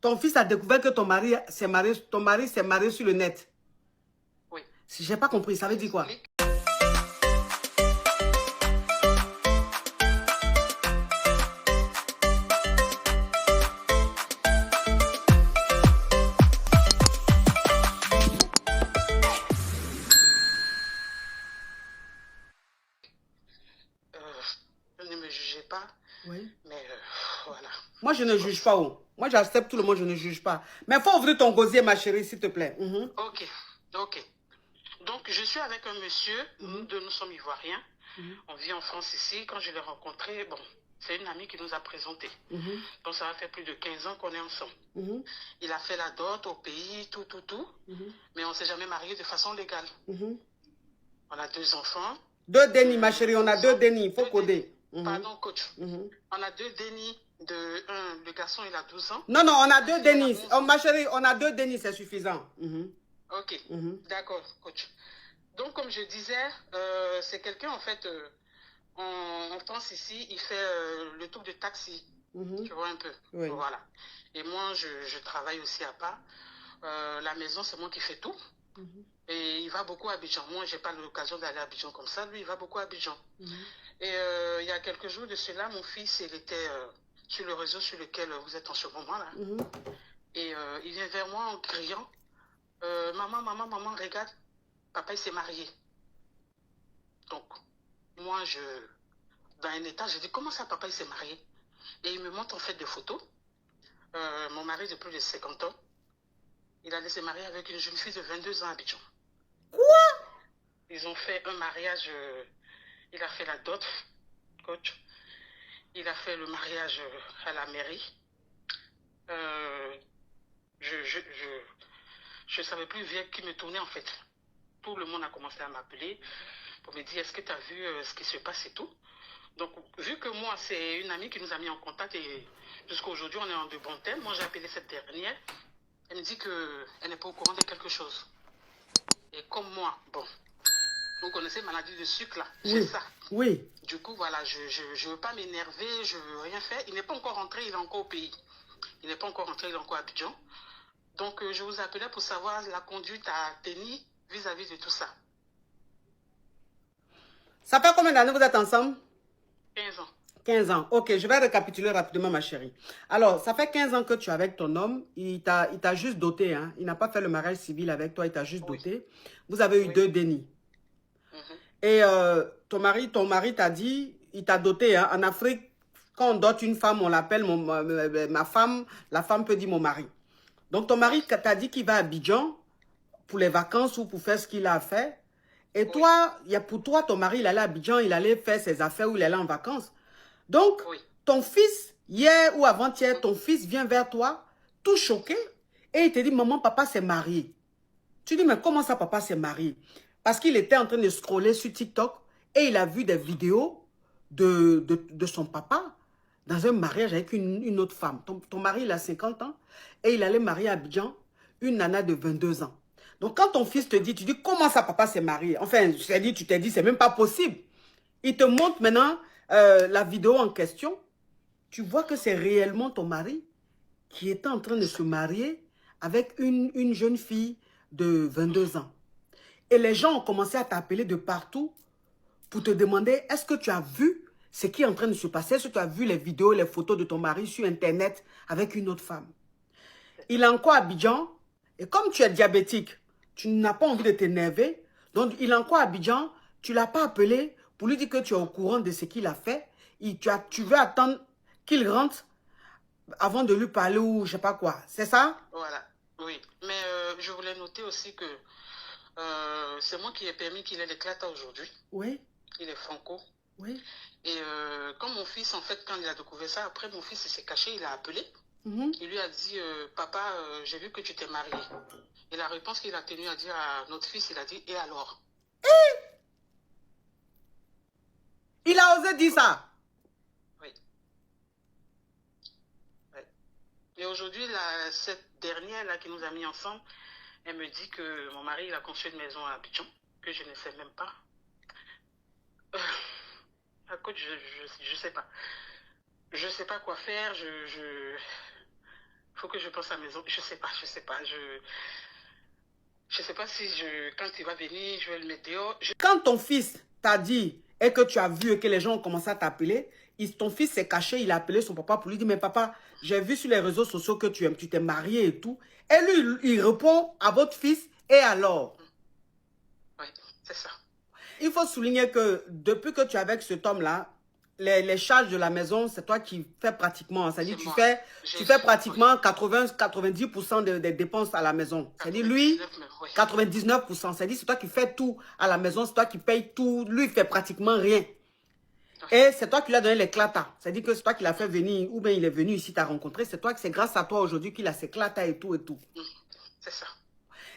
Ton fils a découvert que ton mari s'est marié sur le net. Oui. Si j'ai pas compris, ça veut dire quoi? Ne me jugez pas. Oui. Mais voilà. Moi, je ne juge pas. Oh. Moi, j'accepte tout le monde, je ne juge pas. Mais il faut ouvrir ton gosier, ma chérie, s'il te plaît. Ok, ok. Donc, je suis avec un monsieur, nous deux, nous sommes ivoiriens. On vit en France ici. Quand je l'ai rencontré, bon, c'est une amie qui nous a présenté. Donc, ça va faire plus de 15 ans qu'on est ensemble. Il a fait la dot au pays, tout. Mais on ne s'est jamais marié de façon légale. On a 2 enfants. 2 dénis, ma chérie, on a 2 dénis, il faut coder. Pardon, coach. On a 2 dénis. Le garçon, il a 12 ans. Non, on a 2 dénis. Oh, ma chérie, on a 2 dénis, c'est suffisant. Ok, d'accord, coach. Donc, comme je disais, c'est quelqu'un, en fait, en France ici, il fait le tour de taxi. Tu vois un peu. Oui. Voilà. Et moi, je travaille aussi à part. La maison, c'est moi qui fais tout. Et il va beaucoup à Abidjan. Moi, je n'ai pas l'occasion d'aller à Abidjan comme ça. Lui, il va beaucoup à Abidjan. Et il y a quelques jours de cela, mon fils, il était sur le réseau sur lequel vous êtes en ce moment-là. Et il vient vers moi en criant, maman, regarde, papa, il s'est marié. Donc, moi, dans un état, je dis, comment ça, papa, il s'est marié? Et il me montre en fait des photos. Mon mari de plus de 50 ans, il allait se marier avec une jeune fille de 22 ans à Abidjan. Quoi? Ils ont fait un mariage, il a fait la dot, coach. Il a fait le mariage à la mairie. Je savais plus vers qui me tourner en fait. Tout le monde a commencé à m'appeler pour me dire, est-ce que tu as vu ce qui se passe et tout? Donc, vu que moi, c'est une amie qui nous a mis en contact et jusqu'à aujourd'hui, on est en de bons thèmes. Moi, j'ai appelé cette dernière. Elle me dit qu'elle n'est pas au courant de quelque chose. Et comme moi, bon, vous connaissez maladie de sucre là, j'ai ça. Oui. Du coup, voilà, je ne veux pas m'énerver, je ne veux rien faire. Il n'est pas encore rentré, il est encore au pays. Il n'est pas encore rentré, il est encore à Abidjan. Donc, je vous appelais pour savoir la conduite à tenir vis-à-vis de tout ça. Ça fait combien d'années vous êtes ensemble? 15 ans. 15 ans. Ok, je vais récapituler rapidement, ma chérie. Alors, ça fait 15 ans que tu es avec ton homme. Il t'a juste doté. Hein. Il n'a pas fait le mariage civil avec toi, il t'a juste doté. Vous avez eu 2 dénis. Et ton mari t'a dit, il t'a doté. Hein. En Afrique, quand on dote une femme, on l'appelle ma femme. La femme peut dire mon mari. Donc, ton mari t'a dit qu'il va à Abidjan pour les vacances ou pour faire ce qu'il a à faire. Et toi, pour toi, ton mari, il allait à Abidjan, il allait faire ses affaires ou il allait en vacances. Donc, ton fils, hier ou avant-hier, ton fils vient vers toi, tout choqué, et il te dit, maman, papa s'est marié. Tu dis, mais comment ça, papa s'est marié? Parce qu'il était en train de scroller sur TikTok et il a vu des vidéos de son papa dans un mariage avec une autre femme. Ton mari, il a 50 ans et il allait marier à Abidjan une nana de 22 ans. Donc, quand ton fils te dit, tu dis, comment ça, papa s'est marié? Enfin, tu t'es dit, c'est même pas possible. Il te montre maintenant la vidéo en question. Tu vois que c'est réellement ton mari qui est en train de se marier avec une jeune fille de 22 ans. Et les gens ont commencé à t'appeler de partout pour te demander, est-ce que tu as vu ce qui est en train de se passer? Est-ce que tu as vu les vidéos, les photos de ton mari sur Internet avec une autre femme? Il est encore à Abidjan. Et comme tu es diabétique, tu n'as pas envie de t'énerver. Donc, il est encore à Abidjan. Tu ne l'as pas appelé pour lui dire que tu es au courant de ce qu'il a fait. Tu veux attendre qu'il rentre avant de lui parler ou je ne sais pas quoi. C'est ça? Voilà, oui. Mais je voulais noter aussi que c'est moi qui ai permis qu'il ait l'éclat aujourd'hui. Oui. Il est franco. Oui. Et quand mon fils, en fait, quand il a découvert ça, après mon fils s'est caché, il a appelé. Il lui a dit, papa, j'ai vu que tu t'es marié. Et la réponse qu'il a tenu à dire à notre fils, il a dit, et alors? Il a osé dire ça? Oui. Oui. Et aujourd'hui, cette dernière-là qui nous a mis ensemble, elle me dit que mon mari, il a construit une maison à Abidjan, que je ne sais même pas. Écoute, je sais pas. Je sais pas quoi faire, faut que je pense à la maison. Je sais pas. Je sais pas si quand il va venir, je vais le mettre dehors. Quand ton fils t'a dit et que tu as vu et que les gens ont commencé à t'appeler, ton fils s'est caché, il a appelé son papa pour lui dire, mais papa, j'ai vu sur les réseaux sociaux que tu t'es marié et tout. Et lui, il répond à votre fils, et alors? Oui, c'est ça. Il faut souligner que depuis que tu es avec cet homme-là, les charges de la maison, c'est toi qui fais pratiquement. C'est-à-dire tu fais pratiquement 80-90% des dépenses à la maison. C'est-à-dire lui, 99%. C'est-à-dire c'est toi qui fais tout à la maison, c'est toi qui payes tout. Lui, il fait pratiquement rien. Et c'est toi qui lui as donné les clatas. C'est-à-dire que c'est toi qui l'as fait venir, ou bien il est venu ici, t'as rencontré. C'est toi, c'est grâce à toi aujourd'hui qu'il a ses clatas et tout et tout. C'est ça.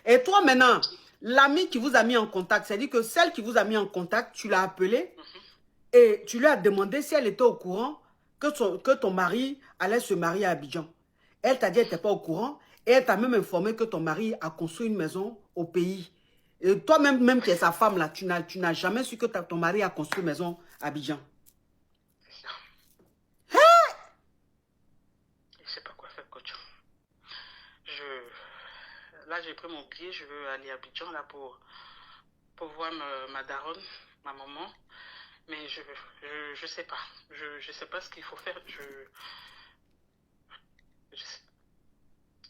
Et toi maintenant, l'ami qui vous a mis en contact, c'est-à-dire que celle qui vous a mis en contact, tu l'as appelée et tu lui as demandé si elle était au courant que ton mari allait se marier à Abidjan. Elle t'a dit qu'elle n'était pas au courant et elle t'a même informé que ton mari a construit une maison au pays. Et toi-même, même qui es sa femme là, tu n'as jamais su que ton mari a construit une maison à Abidjan. Je sais pas quoi faire, coach. Là, j'ai pris mon billet, je veux aller à Abidjan là pour voir ma daronne, ma maman. Mais je sais pas. Je sais pas ce qu'il faut faire. Je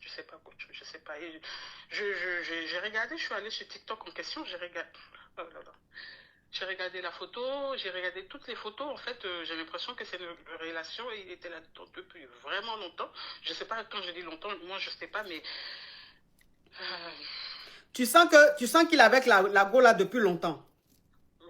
sais pas, coach. Je sais pas. J'ai regardé, je suis allée sur TikTok en question, j'ai regardé. Oh là là. J'ai regardé la photo, j'ai regardé toutes les photos. En fait, j'ai l'impression que c'est une relation et il était là depuis vraiment longtemps. Je sais pas, quand je dis longtemps, moi je sais pas, mais... Tu sens qu'il est avec la go là depuis longtemps?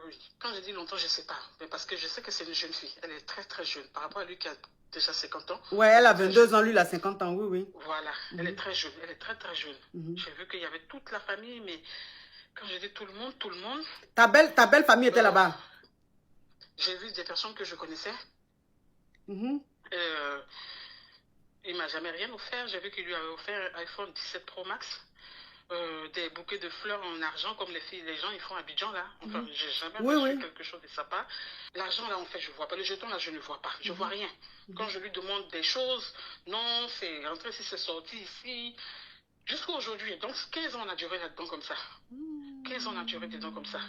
Oui. Quand je dis longtemps, je sais pas. Mais parce que je sais que c'est une jeune fille. Elle est très très jeune. Par rapport à lui qui a déjà 50 ans. Ouais, elle a 22 ans, lui il a 50 ans, oui, oui. Voilà, elle est très jeune. Elle est très très jeune. J'ai vu qu'il y avait toute la famille, mais... Quand je dis tout le monde... Ta belle famille était là-bas? J'ai vu des personnes que je connaissais. Il m'a jamais rien offert. J'ai vu qu'il lui avait offert un iPhone 17 Pro Max. Des bouquets de fleurs en argent, comme les gens ils font à Abidjan là. Enfin, j'ai jamais reçu quelque chose de sa part. L'argent là, en fait, je vois pas. Le jeton là, je ne vois pas. Je vois rien. Quand je lui demande des choses, non, c'est rentré ici, c'est sorti ici. Jusqu'à aujourd'hui. Donc, 15 ans on a duré là-dedans comme ça. 15 ans on a duré dedans comme ça.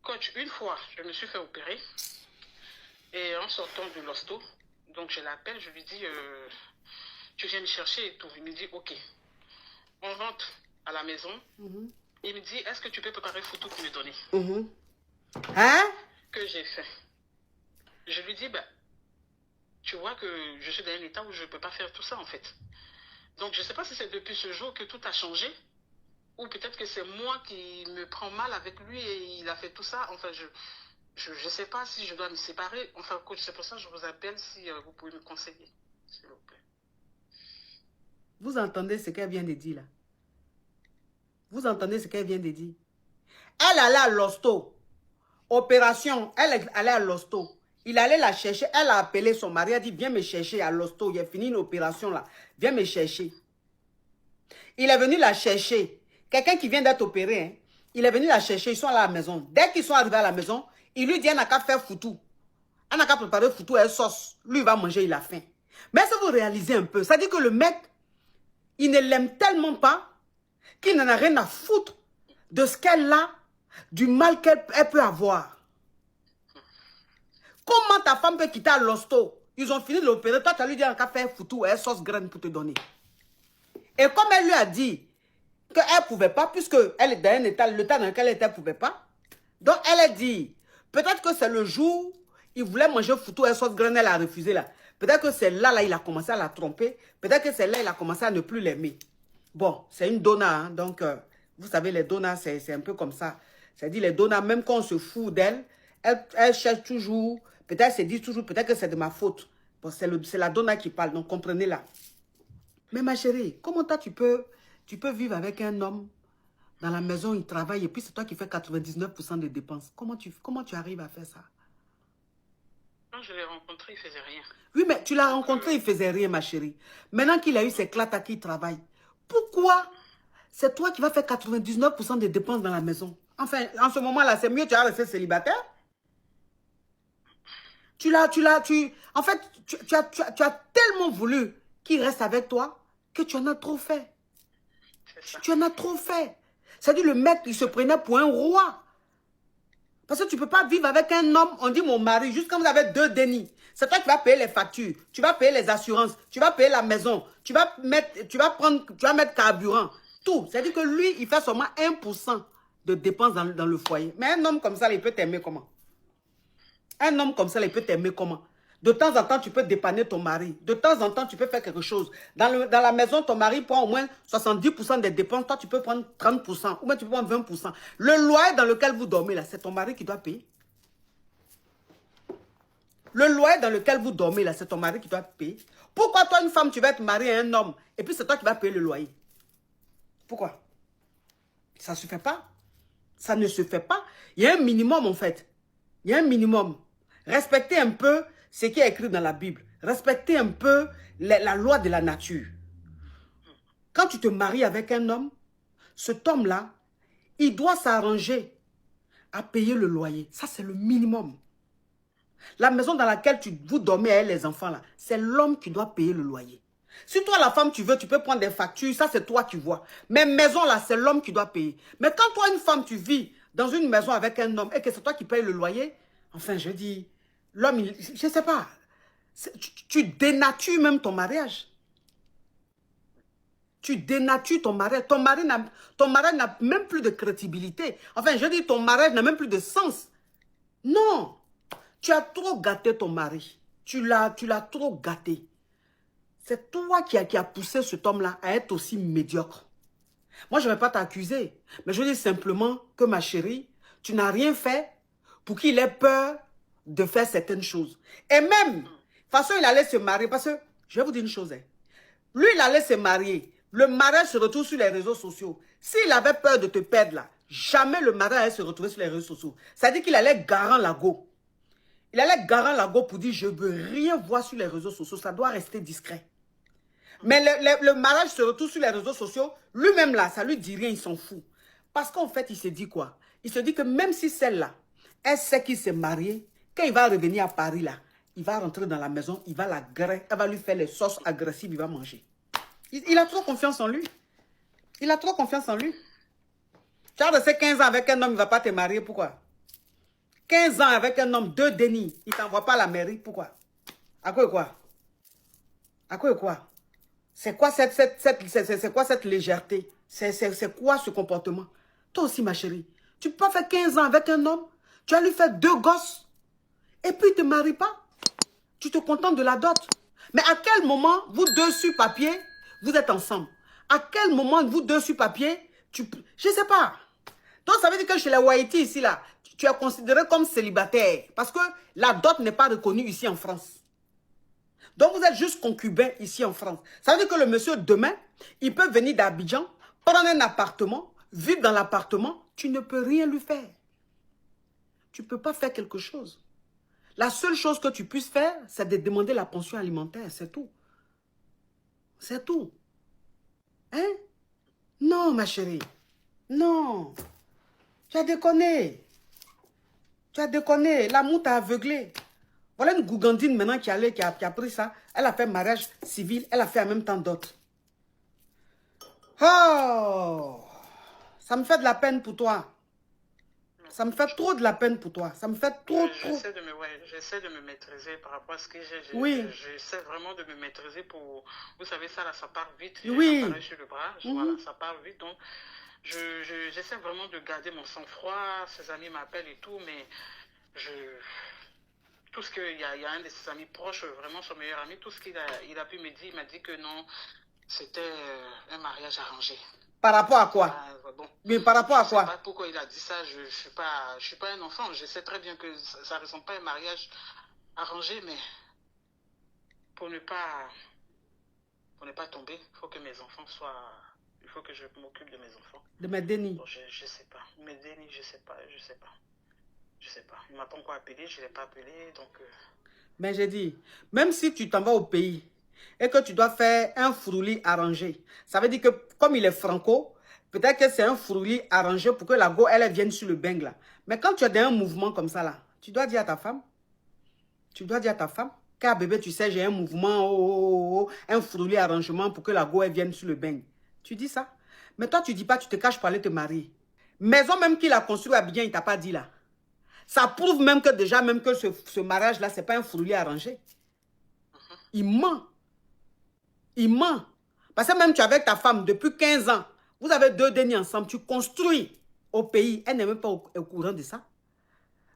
Coach, une fois, je me suis fait opérer. Et en sortant de l'hosto, donc je l'appelle, je lui dis, tu viens me chercher et tout. Il me dit, ok. On rentre à la maison. Il me dit, est-ce que tu peux préparer photo pour me donner? Hein? Que j'ai fait. Je lui dis, bah, tu vois que je suis dans un état où je ne peux pas faire tout ça en fait. Donc je ne sais pas si c'est depuis ce jour que tout a changé. Ou peut-être que c'est moi qui me prends mal avec lui et il a fait tout ça. Enfin, je ne sais pas si je dois me séparer. Enfin, coach, c'est pour ça que je vous appelle si vous pouvez me conseiller, s'il vous plaît. Vous entendez ce qu'elle vient de dire là? Vous entendez ce qu'elle vient de dire? Elle allait à l'hosto. Opération, elle allait à l'hosto. Il allait la chercher. Elle a appelé son mari. Elle a dit, viens me chercher à l'hosto. Il a fini une opération là. Viens me chercher. Il est venu la chercher. Quelqu'un qui vient d'être opéré. Hein, il est venu la chercher. Ils sont à la maison. Dès qu'ils sont arrivés à la maison, il lui dit, elle n'a qu'à faire foutou. Elle n'a qu'à préparer foutou et sauce. Lui, il va manger, il a faim. Mais est-ce que vous réalisez un peu? Ça dit que le mec, il ne l'aime tellement pas qu'il n'en a rien à foutre de ce qu'elle a, du mal qu'elle peut avoir. Comment ta femme peut quitter à l'hosto? Ils ont fini de l'opérer. Toi, tu as lui dit qu'à faire foutu et sauce graine pour te donner. Et comme elle lui a dit qu'elle ne pouvait pas, puisque elle est dans un état, le temps dans lequel elle était, elle ne pouvait pas. Donc, elle a dit, peut-être que c'est le jour, il voulait manger foutu et sauce graine, elle a refusé là. Peut-être que c'est là, il a commencé à la tromper. Peut-être que c'est là, il a commencé à ne plus l'aimer. Bon, c'est une donna, hein, donc, vous savez, les donnas, c'est un peu comme ça. C'est-à-dire, les donnas, même quand on se fout d'elle, elle cherche toujours, peut-être se dit toujours, peut-être que c'est de ma faute. Bon, c'est la donna qui parle, donc comprenez-la. Mais ma chérie, comment toi, tu peux vivre avec un homme dans la maison, il travaille, et puis c'est toi qui fais 99% des dépenses. Comment tu arrives à faire ça? Quand je l'ai rencontré, il ne faisait rien. Oui, mais tu l'as rencontré, il ne faisait rien, ma chérie. Maintenant qu'il a eu ses clats à qui il travaille, pourquoi c'est toi qui vas faire 99% des dépenses dans la maison? Enfin, en ce moment-là, c'est mieux, tu as resté célibataire. En fait, tu as tellement voulu qu'il reste avec toi que tu en as trop fait. Tu en as trop fait. C'est-à-dire le mec, il se prenait pour un roi. Parce que tu ne peux pas vivre avec un homme, on dit mon mari, juste quand vous avez 2 dénis. C'est toi qui vas payer les factures, tu vas payer les assurances, tu vas payer la maison, tu vas mettre carburant, tout. C'est-à-dire que lui, il fait seulement 1% de dépenses dans le foyer. Mais un homme comme ça, il peut t'aimer comment? Un homme comme ça, il peut t'aimer comment? De temps en temps, tu peux dépanner ton mari. De temps en temps, tu peux faire quelque chose. Dans la maison, ton mari prend au moins 70% des dépenses. Toi, tu peux prendre 30%. Ou même tu peux prendre 20%. Le loyer dans lequel vous dormez, là, c'est ton mari qui doit payer. Le loyer dans lequel vous dormez, là, c'est ton mari qui doit payer. Pourquoi toi, une femme, tu vas être mariée à un homme et puis c'est toi qui vas payer le loyer? Pourquoi? Ça ne se fait pas. Ça ne se fait pas. Il y a un minimum, en fait. Il y a un minimum. Respectez un peu ce qui est écrit dans la Bible. Respectez un peu la loi de la nature. Quand tu te maries avec un homme, cet homme-là, il doit s'arranger à payer le loyer. Ça, c'est le minimum. La maison dans laquelle vous dormez avec les enfants, là, c'est l'homme qui doit payer le loyer. Si toi, la femme, tu veux, tu peux prendre des factures, ça, c'est toi qui vois. Mais maison, là, c'est l'homme qui doit payer. Mais quand toi, une femme, tu vis dans une maison avec un homme et que c'est toi qui payes le loyer, enfin, je dis, l'homme, je ne sais pas, tu dénatures même ton mariage. Tu dénatures ton mariage. Ton mariage n'a même plus de crédibilité. Enfin, je dis, ton mariage n'a même plus de sens. Non. Tu as trop gâté ton mari. Tu l'as trop gâté. C'est toi qui a poussé cet homme-là à être aussi médiocre. Moi, je ne vais pas t'accuser. Mais je dis simplement que ma chérie, tu n'as rien fait pour qu'il ait peur de faire certaines choses. Et même, de toute façon, il allait se marier. Parce que, je vais vous dire une chose. Hein. Lui, il allait se marier. Le mariage se retrouve sur les réseaux sociaux. S'il avait peur de te perdre là, jamais le mariage allait se retrouver sur les réseaux sociaux. C'est-à-dire qu'il allait garant la go. Il allait garant la go pour dire, je ne veux rien voir sur les réseaux sociaux. Ça doit rester discret. Mais le mariage se retrouve sur les réseaux sociaux. Lui-même là, ça lui dit rien, il s'en fout. Parce qu'en fait, il se dit quoi? Il se dit que même si celle-là, elle sait qu'il s'est marié, quand il va revenir à Paris là, il va rentrer dans la maison, il va la griller, elle va lui faire les sauces agressives, il va manger. Il a trop confiance en lui. Il a trop confiance en lui. Tu as resté 15 ans avec un homme, il ne va pas te marier, pourquoi? 15 ans avec un homme, 2 dénis, il ne t'envoie pas à la mairie, pourquoi? À quoi et quoi? À quoi et quoi? C'est quoi cette légèreté? C'est quoi ce comportement? Toi aussi, ma chérie, tu ne peux pas faire 15 ans avec un homme, tu as lui fait 2 gosses, et puis il ne te marie pas. Tu te contentes de la dot. Mais à quel moment, vous deux sur papier, vous êtes ensemble? À quel moment, vous deux sur papier, je ne sais pas. Donc, ça veut dire que chez les Waïti, ici, là, tu es considéré comme célibataire. Parce que la dot n'est pas reconnue ici en France. Donc, vous êtes juste concubin ici en France. Ça veut dire que le monsieur, demain, il peut venir d'Abidjan, prendre un appartement, vivre dans l'appartement. Tu ne peux rien lui faire. Tu ne peux pas faire quelque chose. La seule chose que tu puisses faire, c'est de demander la pension alimentaire. C'est tout. C'est tout. Hein? Non, ma chérie. Non. Tu as déconné. Tu as déconné. L'amour t'a aveuglé. Voilà une gougandine maintenant qui a pris ça. Elle a fait mariage civil. Elle a fait en même temps d'autres. Oh! Ça me fait de la peine pour toi. Ça me fait trop de la peine pour toi. Ça me fait trop. J'essaie de me maîtriser par rapport à ce que j'ai. Oui. J'essaie vraiment de me maîtriser pour... Vous savez, ça, là, ça part vite. Oui. Ça part sur le bras. Voilà, ça part vite. Donc, j'essaie vraiment de garder mon sang-froid. Ses amis m'appellent et tout, mais tout ce qu'il y a un de ses amis proches, vraiment son meilleur ami, tout ce qu'il a pu me dire, il m'a dit que non, c'était un mariage arrangé. Par rapport à quoi? Bon, mais par rapport à quoi? Je ne sais pas pourquoi il a dit ça. Je ne suis pas un enfant. Je sais très bien que ça ne ressemble pas à un mariage arrangé, mais pour ne pas tomber, il faut que mes enfants soient... Il faut que je m'occupe de mes enfants. De mes dénis? Bon, je ne sais pas. Mes dénis, je ne sais pas. Il ne m'a pas encore appelé, je ne l'ai pas appelé, donc... Mais j'ai dit, même si tu t'en vas au pays et que tu dois faire un frouli arrangé, ça veut dire que comme il est franco, peut-être que c'est un frouli arrangé pour que la go, elle vienne sur le beng là. Mais quand tu es dans un mouvement comme ça là, tu dois dire à ta femme. Tu dois dire à ta femme. Car bébé, tu sais, j'ai un mouvement, un frôlé arrangement pour que la go elle vienne sur le bain. Tu dis ça. Mais toi, tu dis pas, tu te caches pour aller te marier. Maison même qu'il a construit à Abidjan, il t'a pas dit là. Ça prouve même que déjà, même que ce mariage-là, c'est pas un frôlé arrangé. Il ment. Il ment. Parce que même tu es avec ta femme depuis 15 ans, vous avez 2 dénis ensemble, tu construis au pays, elle n'est même pas au courant de ça.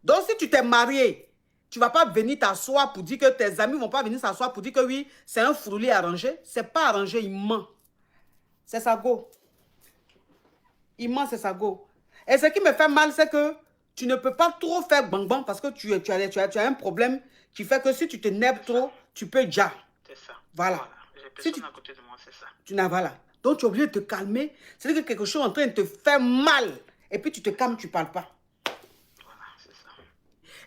Donc si tu t'es marié, tu ne vas pas venir t'asseoir pour dire que tes amis ne vont pas venir s'asseoir pour dire que oui, c'est un frôlé arrangé. Ce n'est pas arrangé, il ment. C'est sa go. Il ment, c'est sa go. Et ce qui me fait mal, c'est que tu ne peux pas trop faire bang-bang parce que tu as un problème qui fait que si tu te nèbres trop, tu peux déjà. C'est ça. Voilà. J'ai personne à côté de moi, c'est ça. Tu n'as voilà. Donc tu es obligé de te calmer. C'est-à-dire que quelque chose est en train de te faire mal. Et puis tu te calmes, tu ne parles pas. Voilà, c'est ça.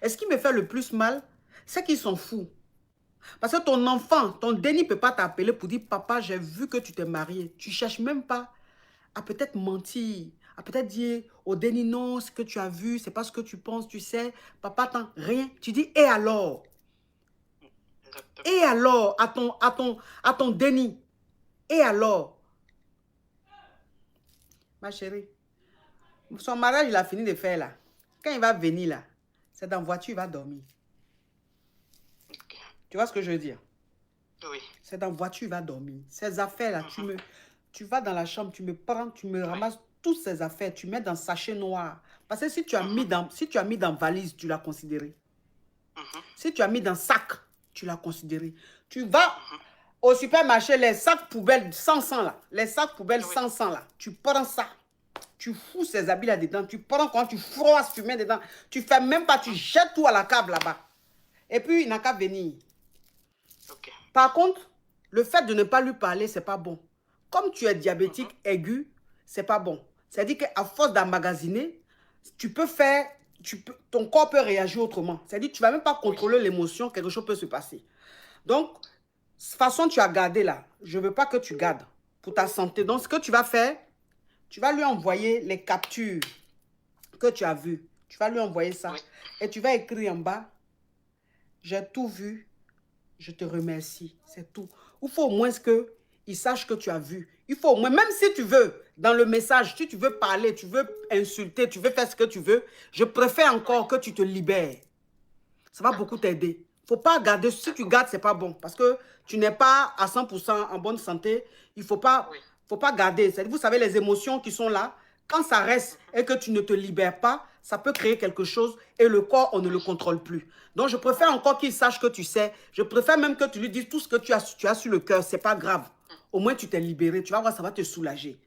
Et ce qui me fait le plus mal, c'est qu'ils sont fous. Parce que ton enfant, ton déni ne peut pas t'appeler pour dire, papa, j'ai vu que tu t'es marié. Tu ne cherches même pas à peut-être mentir, à peut-être dire au déni, non, ce que tu as vu, c'est pas ce que tu penses, tu sais. Papa, attends, rien. Tu dis, et alors? Et alors, à ton déni? Et alors? Ma chérie, son mariage, il a fini de faire là. Quand il va venir là, c'est dans la voiture, il va dormir. Okay. Tu vois ce que je veux dire? Oui. C'est dans la voiture, il va dormir. Ces affaires là, tu vas dans la chambre, tu me prends, tu me ramasses toutes ces affaires, tu mets dans sachet noir. Parce que si tu as mis dans valise, tu l'as considéré. Si tu as mis dans sac, tu l'as considéré. Tu vas au supermarché, les sacs poubelles sans sang là, les sacs poubelles sans sang là, tu prends ça. Tu fous ces habits là-dedans, tu prends quand tu froisses, tu mets dedans. Tu fais même pas, tu jettes tout à la câble là-bas. Et puis, il n'a qu'à venir. Okay. Par contre, le fait de ne pas lui parler, c'est pas bon. Comme tu es diabétique aigu, c'est pas bon. C'est-à-dire qu'à force d'emmagasiner, tu peux faire, ton corps peut réagir autrement. C'est-à-dire que tu ne vas même pas contrôler l'émotion, quelque chose peut se passer. Donc, de toute façon, tu as gardé là. Je ne veux pas que tu gardes pour ta santé. Donc, ce que tu vas faire, tu vas lui envoyer les captures que tu as vues. Tu vas lui envoyer ça. Et tu vas écrire en bas, j'ai tout vu, je te remercie. C'est tout. Il faut au moins qu'il sache que tu as vu. Il faut au moins, même si tu veux, dans le message, si tu veux parler, tu veux insulter, tu veux faire ce que tu veux, je préfère encore que tu te libères. Ça va beaucoup t'aider. Il ne faut pas garder. Si tu gardes, ce n'est pas bon. Parce que tu n'es pas à 100% en bonne santé. Il ne faut pas garder. Vous savez, les émotions qui sont là, quand ça reste et que tu ne te libères pas, ça peut créer quelque chose et le corps, on ne le contrôle plus. Donc, je préfère encore qu'il sache que tu sais. Je préfère même que tu lui dises tout ce que tu as sur le cœur. Ce n'est pas grave. Au moins, tu t'es libéré. Tu vas voir, ça va te soulager.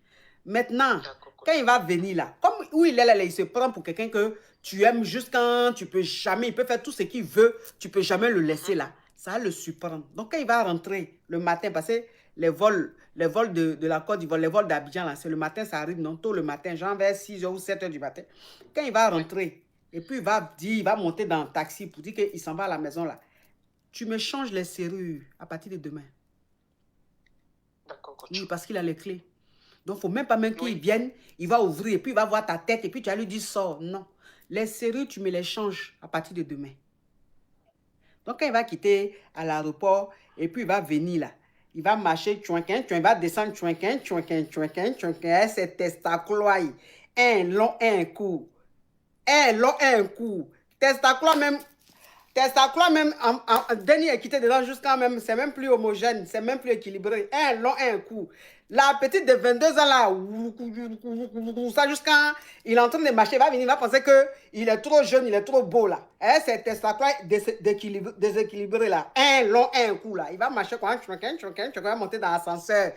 Maintenant, quand il va venir là, comme où il est là, il se prend pour quelqu'un que tu aimes juste quand tu peux jamais, il peut faire tout ce qu'il veut, tu peux jamais le laisser là. Ça va le surprendre. Donc, quand il va rentrer le matin, parce que les vols de la Côte d'Ivoire, les vols d'Abidjan, là, c'est le matin, ça arrive non tôt le matin, genre vers 6h ou 7h du matin. Quand il va rentrer, et puis il va monter dans le taxi pour dire qu'il s'en va à la maison là. Tu me changes les serrures à partir de demain. D'accord, coach. Oui, parce qu'il a les clés. Donc, il ne faut même pas qu'il vienne, il va ouvrir, et puis il va voir ta tête, et puis tu vas lui dire, sors. Non. Les serrures, tu me les changes à partir de demain. Donc, quand il va quitter à l'aéroport, et puis il va venir là, il va marcher, il va descendre, c'est testaclois. Un long, un court. Un long, un court. Testaclois même, Denis est quitté dedans jusqu'à même, c'est même plus homogène, c'est même plus équilibré. Un long, un court. La petite de 22 ans là, ça jusqu'à, il est en train de marcher, il va venir, il va penser qu'il est trop jeune, il est trop beau là. C'est testaclois déséquilibré là. Un long, un coup là. Il va marcher quand tu vas monter dans l'ascenseur.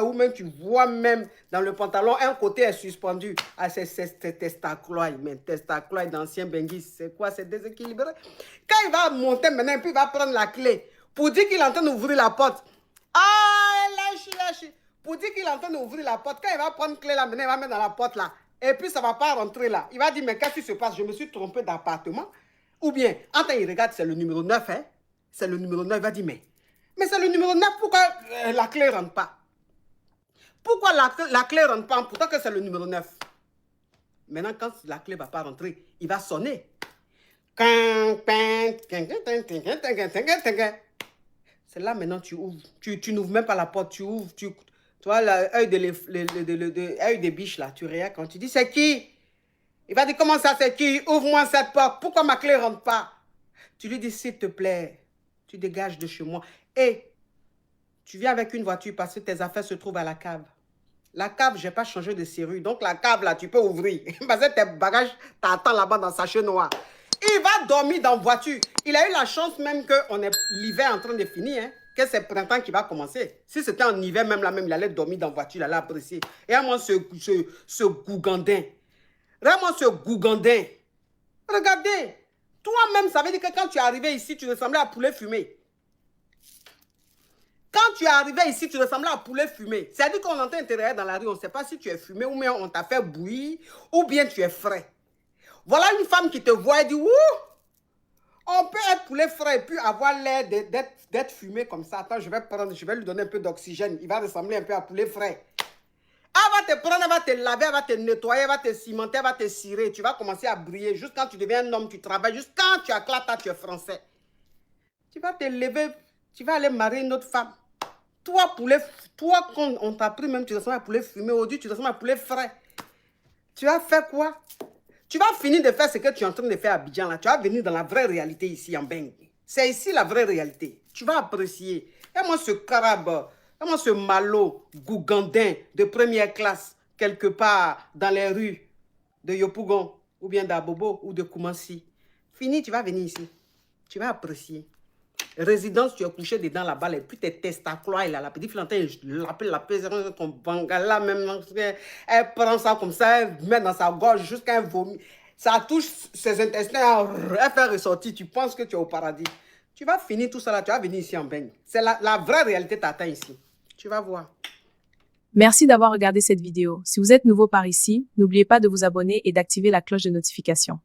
Ou même tu vois même dans le pantalon, un côté est suspendu. Ah, c'est testaclois, mais testaclois d'ancien Benguis, c'est quoi? C'est déséquilibré. Quand il va monter maintenant, puis il va prendre la clé pour dire qu'il est en train d'ouvrir la porte. Ah, lâche. Pour dire qu'il est en train d'ouvrir la porte, quand il va prendre la clé là, maintenant il va mettre dans la porte là. Et puis ça ne va pas rentrer là. Il va dire, mais qu'est-ce qui se passe? Je me suis trompé d'appartement. Ou bien, quand il regarde, c'est le numéro 9, hein? C'est le numéro 9, il va dire, mais c'est le numéro 9, pourquoi la clé ne rentre pas? Pourquoi la clé ne rentre pas? Pourtant que c'est le numéro 9. Maintenant, quand la clé ne va pas rentrer, il va sonner. C'est là maintenant tu ouvres. Tu n'ouvres même pas la porte, tu ouvres. Tu vois l'œil des biches là, tu regardes quand tu dis c'est qui? Il va dire comment ça c'est qui? Ouvre-moi cette porte. Pourquoi ma clé ne rentre pas? Tu lui dis s'il te plaît, tu dégages de chez moi. Et tu viens avec une voiture parce que tes affaires se trouvent à la cave. La cave, je n'ai pas changé de serrure. Donc la cave là, tu peux ouvrir. Parce que tes bagages t'attendent là-bas dans sa sachet noir. Il va dormir dans la voiture. Il a eu la chance même que l'hiver est en train de finir, hein, que c'est le printemps qui va commencer. Si c'était en hiver, même là, même, il allait dormir dans la voiture, il allait apprécier. Et à moi, ce gougandin. Vraiment, ce gougandin. Regardez. Toi-même, ça veut dire que quand tu es arrivé ici, tu ressemblais à poulet fumé. Quand tu es arrivé ici, tu ressemblais à poulet fumé. C'est-à-dire qu'on entend intérieur dans la rue, on ne sait pas si tu es fumé ou bien on t'a fait bouillir ou bien tu es frais. Voilà une femme qui te voit et dit, ouh, on peut être poulet frais et puis avoir l'air d'être fumé comme ça. Attends, je vais lui donner un peu d'oxygène. Il va ressembler un peu à poulet frais. Elle va te prendre, elle va te laver, elle va te nettoyer, elle va te cimenter, elle va te cirer. Tu vas commencer à briller. Juste quand tu deviens un homme, tu travailles. Juste quand tu éclates, tu es français. Tu vas te lever, tu vas aller marier une autre femme. Toi, quand on t'a pris même, tu ressembles à poulet fumé. Aujourd'hui, tu ressembles à poulet frais. Tu vas faire quoi? Tu vas finir de faire ce que tu es en train de faire à Abidjan. Là. Tu vas venir dans la vraie réalité ici en Beng. C'est ici la vraie réalité. Tu vas apprécier. Et moi, ce carabe, et moi, ce malo gougandin de première classe, quelque part dans les rues de Yopougon, ou bien d'Abobo, ou de Koumassi. Fini, tu vas venir ici. Tu vas apprécier. Résidence, tu es couché dedans là-bas, et puis tes testaclois, la petite Flantin, je l'appelle la pesante, ton bangala, même, elle prend ça comme ça, elle met dans sa gorge jusqu'à un vomi. Ça touche ses intestins, elle fait ressortir, tu penses que tu es au paradis. Tu vas finir tout ça là, tu vas venir ici en baigne. C'est la vraie réalité t'attend ici. Tu vas voir. Merci d'avoir regardé cette vidéo. Si vous êtes nouveau par ici, n'oubliez pas de vous abonner et d'activer la cloche de notification.